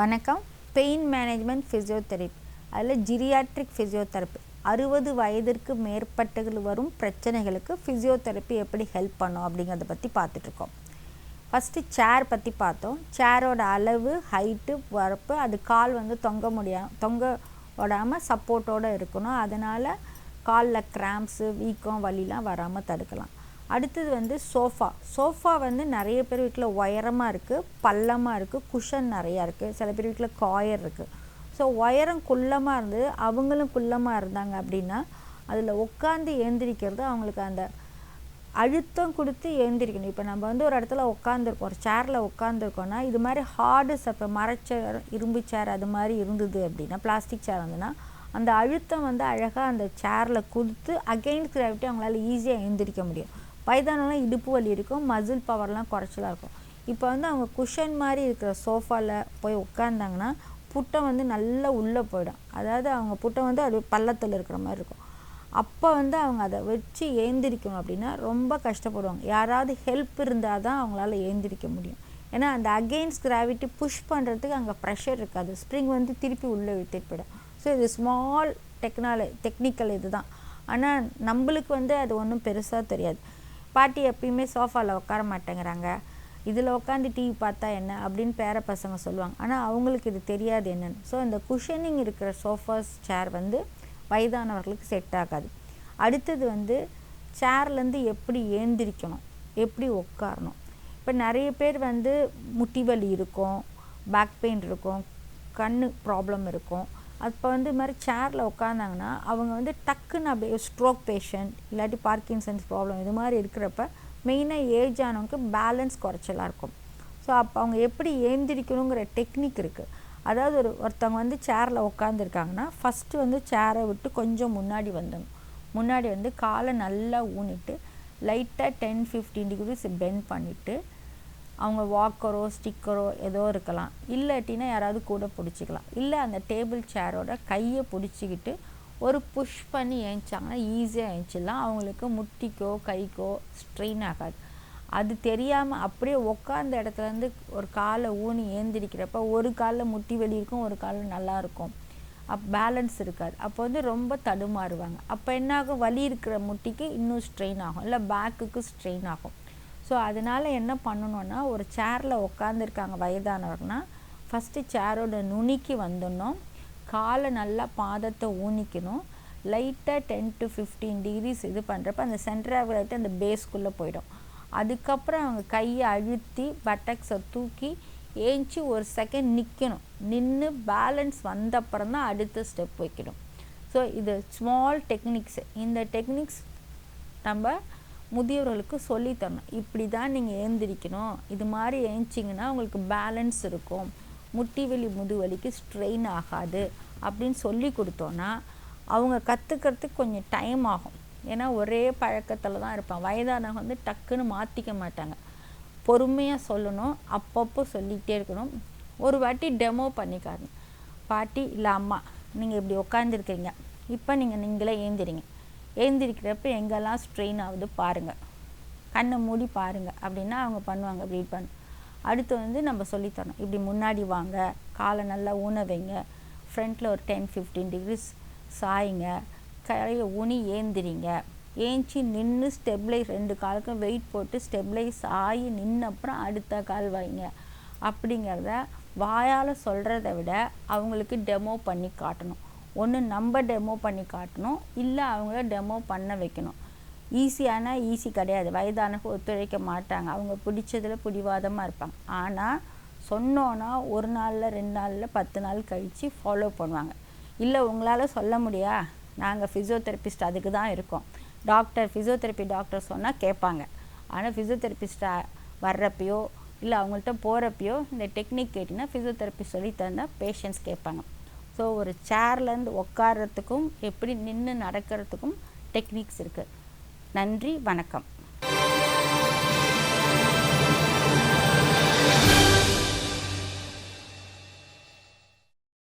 வணக்கம். Pain management physiotherapy, அதில் ஜிரியாட்ரிக் physiotherapy 60 வயதிற்கு மேற்பட்டகள் வரும் பிரச்சனைகளுக்கு ஃபிசியோதெரப்பி எப்படி ஹெல்ப் பண்ணும் அப்படிங்கிறத பற்றி பார்த்துட்ருக்கோம். ஃபஸ்ட்டு சேர் பற்றி பார்த்தோம். சேரோட அளவு, ஹைட்டு, வரப்பு, அது கால் தொங்க விடாமல் சப்போர்ட்டோடு இருக்கணும். அதனால் காலில் கிராம்ப்ஸு, வீக்கம், வலிலாம் வராமல் தடுக்கலாம். அடுத்தது சோஃபா நிறைய பேர் வீட்டில் உயரமாக இருக்குது, பள்ளமாக இருக்குது, குஷன் நிறையா இருக்குது. சில பேர் வீட்டில் காயர் இருக்குது. ஸோ உயரம் குள்ளமாக இருந்து அவங்களும் குள்ளமாக இருந்தாங்க அப்படின்னா அதில் உட்காந்து ஏந்திரிக்கிறது அவங்களுக்கு அந்த அழுத்தம் கொடுத்து ஏந்திரிக்கணும். இப்போ நம்ம ஒரு இடத்துல உட்காந்துருக்கோம், ஒரு சேரில் உட்காந்துருக்கோன்னா இது மாதிரி ஹார்டு இப்போ மரச்சேர், இரும்பு சேர் அது மாதிரி இருந்தது அப்படின்னா, பிளாஸ்டிக் சேர் இருந்ததுன்னா அந்த அழுத்தம் அழகாக அந்த சேரில் கொடுத்து அகெயின்ஸ்ட் கிராவிட்டி அவங்களால ஈஸியாக எழுந்திரிக்க முடியும். வயதானலாம் இடுப்பு வலி இருக்கும், மசில் பவர்லாம் குறைச்சலாக இருக்கும். இப்போ அவங்க குஷன் மாதிரி இருக்கிற சோஃபாவில் போய் உட்காந்தாங்கன்னா புட்டை நல்லா உள்ளே போயிடும். அதாவது அவங்க புட்டை அது பள்ளத்தில் இருக்கிற மாதிரி இருக்கும். அப்போ அவங்க அதை வச்சு ஏந்திரிக்கணும் அப்படின்னா ரொம்ப கஷ்டப்படுவாங்க. யாராவது ஹெல்ப் இருந்தால் தான் அவங்களால ஏந்திரிக்க முடியும். ஏன்னா அந்த அகெயின்ஸ்ட் கிராவிட்டி புஷ் பண்ணுறதுக்கு அங்கே ப்ரெஷர் இருக்காது, ஸ்ப்ரிங் திருப்பி உள்ளே இழுத்துட்டு போயிடும். ஸோ இது ஸ்மால் டெக்னிக்கல் இது தான். ஆனால் நம்மளுக்கு அது ஒன்றும் பெருசாக தெரியாது. பாட்டி எப்பயுமே சோஃபாவில் உட்கார மாட்டேங்கிறாங்க, இதில் உட்காந்து டிவி பார்த்தா என்ன அப்படின்னு பேர பசங்க சொல்லுவாங்க. ஆனால் அவங்களுக்கு இது தெரியாது என்னென்னு. ஸோ இந்த குஷனிங் இருக்கிற சோஃபாஸ் சேர் வயதானவர்களுக்கு செட் ஆகாது. அடுத்தது சேர்லேருந்து எப்படி ஏந்திரிக்கணும், எப்படி உட்காரணும். இப்போ நிறைய பேர் முட்டி வலி இருக்கும், பேக் பெயின் இருக்கும், கண்ணு ப்ராப்ளம் இருக்கும். அப்போ இது மாதிரி சேரில் உட்காந்தாங்கன்னா அவங்க டக்குன்னு அப்படியே ஸ்ட்ரோக் பேஷண்ட் இல்லாட்டி பார்க்கின்சன்ஸ் ப்ராப்ளம் இது மாதிரி இருக்கிறப்ப மெயினாக ஏஜ் ஆனவங்களுக்கு பேலன்ஸ் குறைச்சலாக இருக்கும். ஸோ அப்போ அவங்க எப்படி ஏந்திரிக்கணுங்கிற டெக்னிக் இருக்குது. அதாவது ஒருத்தவங்க சேரில் உட்காந்துருக்காங்கன்னா ஃபஸ்ட்டு சேரை விட்டு கொஞ்சம் முன்னாடி காலை நல்லா ஊனிட்டு லைட்டாக 10-15 டிகிரிஸ் பெண்ட் பண்ணிவிட்டு அவங்க வாக்கரோ ஸ்டிக்கரோ ஏதோ இருக்கலாம், இல்லாட்டினா யாராவது கூட பிடிச்சிக்கலாம். இல்லை அந்த டேபிள் சேரோட கையை பிடிச்சிக்கிட்டு ஒரு புஷ் பண்ணி ஏஞ்சாங்கன்னா ஈஸியாக ஏஞ்சிடலாம். அவங்களுக்கு முட்டிக்கோ கைக்கோ ஸ்ட்ரெயின் ஆகாது. அது தெரியாமல் அப்படியே உட்காந்த இடத்துலேருந்து ஒரு காலை ஊனி ஏந்திரிக்கிறப்ப ஒரு காலில் முட்டி வலி இருக்கும், ஒரு காலில் நல்லாயிருக்கும். பேலன்ஸ் இருக்காது. அப்போ ரொம்ப தடுமாறுவாங்க. அப்போ என்னாகும், வலி இருக்கிற முட்டிக்கு இன்னும் ஸ்ட்ரெயின் ஆகும், இல்லை பேக்குக்கு ஸ்ட்ரெயின் ஆகும். ஸோ அதனால் என்ன பண்ணணுன்னா, ஒரு சேரில் உட்காந்துருக்காங்க வயதானவர்னா ஃபஸ்ட்டு சேரோட நுனிக்கு வந்துடணும், காலை நல்லா பாதத்தை ஊனிக்கணும், லைட்டாக 10-15 டிகிரிஸ் இது பண்ணுறப்ப அந்த சென்டர் ஆஃப் கிராவிட்டி அந்த பேஸ்க்குள்ளே போயிடும். அதுக்கப்புறம் அவங்க கையை அழுத்தி பட்டக்ஸை தூக்கி ஏஞ்சி ஒரு செகண்ட் நிற்கணும். நின்று பேலன்ஸ் வந்தப்புறம் தான் அடுத்த ஸ்டெப் வைக்கணும். ஸோ இது ஸ்மால் டெக்னிக்ஸு. இந்த டெக்னிக்ஸ் நம்ம முதியவர்களுக்கு சொல்லித்தரணும். இப்படி தான் நீங்கள் ஏந்திரிக்கணும், இது மாதிரி ஏஞ்சிங்கன்னா உங்களுக்கு பேலன்ஸ் இருக்கும், முட்டி வலி முதுவலிக்கு ஸ்ட்ரெயின் ஆகாது அப்படின்னு சொல்லி கொடுத்தோன்னா அவங்க கற்றுக்கிறதுக்கு கொஞ்சம் டைம் ஆகும். ஏன்னா ஒரே பழக்கத்தில் தான் இருப்பாங்க. வயதானவங்க டக்குன்னு மாற்றிக்க மாட்டாங்க. பொறுமையாக சொல்லணும், அப்பப்போ சொல்லிகிட்டே இருக்கணும். ஒரு வாட்டி டெமோ பண்ணிக்காருங்க. பாட்டி இல்லை அம்மா, நீங்கள் இப்படி உட்காந்துருக்கீங்க, இப்போ நீங்களே ஏந்திரிக்கிறப்ப எங்கெல்லாம் ஸ்ட்ரெயின் ஆகுது பாருங்கள், கண்ணை மூடி பாருங்கள் அப்படின்னா அவங்க பண்ணுவாங்க. இப்படி அடுத்து நம்ம சொல்லித்தரணும். இப்படி முன்னாடி வாங்க, காலை நல்லா ஊன வைங்க, ஃப்ரண்ட்டில் ஒரு 10-15 டிகிரிஸ் சாயுங்க, கையை ஊனி ஏந்திரிங்க, ஏஞ்சி நின்று ஸ்டெப்லைஸ் 2 காலுக்கும் வெயிட் போட்டு ஸ்டெப்லைஸ் ஆகி நின்னப்புறம் அடுத்த கால் வைங்க. அப்படிங்கிறத வாயால் சொல்கிறத விட அவங்களுக்கு டெமோ பண்ணி காட்டணும். ஒன்று நம்ம டெமோ பண்ணி காட்டணும், இல்லை அவங்கள டெமோ பண்ண வைக்கணும். ஈஸி கிடையாது. வயதானவங்க ஒத்துழைக்க மாட்டாங்க, அவங்க பிடிச்சதில் பிடிவாதமாக இருப்பாங்க. ஆனால் சொன்னோன்னா 1 நாளில் 2 நாளில் 10 நாள் கழித்து ஃபாலோ பண்ணுவாங்க. இல்லை உங்களால் சொல்ல முடியா, நாங்கள் ஃபிசியோதெரபிஸ்ட் அதுக்கு தான் இருக்கோம், ஃபிசியோதெரப்பி டாக்டர் சொன்னால் கேட்பாங்க. ஆனால் ஃபிசியோதெரபிஸ்ட்டாக வர்றப்பையோ இல்லை அவங்கள்ட்ட போகிறப்பையோ இந்த டெக்னிக் கேட்டிங்கன்னா ஃபிசியோதெரப்பி சொல்லி தந்தால் பேஷண்ட்ஸ் கேட்பாங்க. ஸோ ஒரு சேர்லேருந்து உட்கார்றதுக்கும் எப்படி நின்று நடக்கிறதுக்கும் டெக்னிக்ஸ் இருக்குது. நன்றி, வணக்கம்.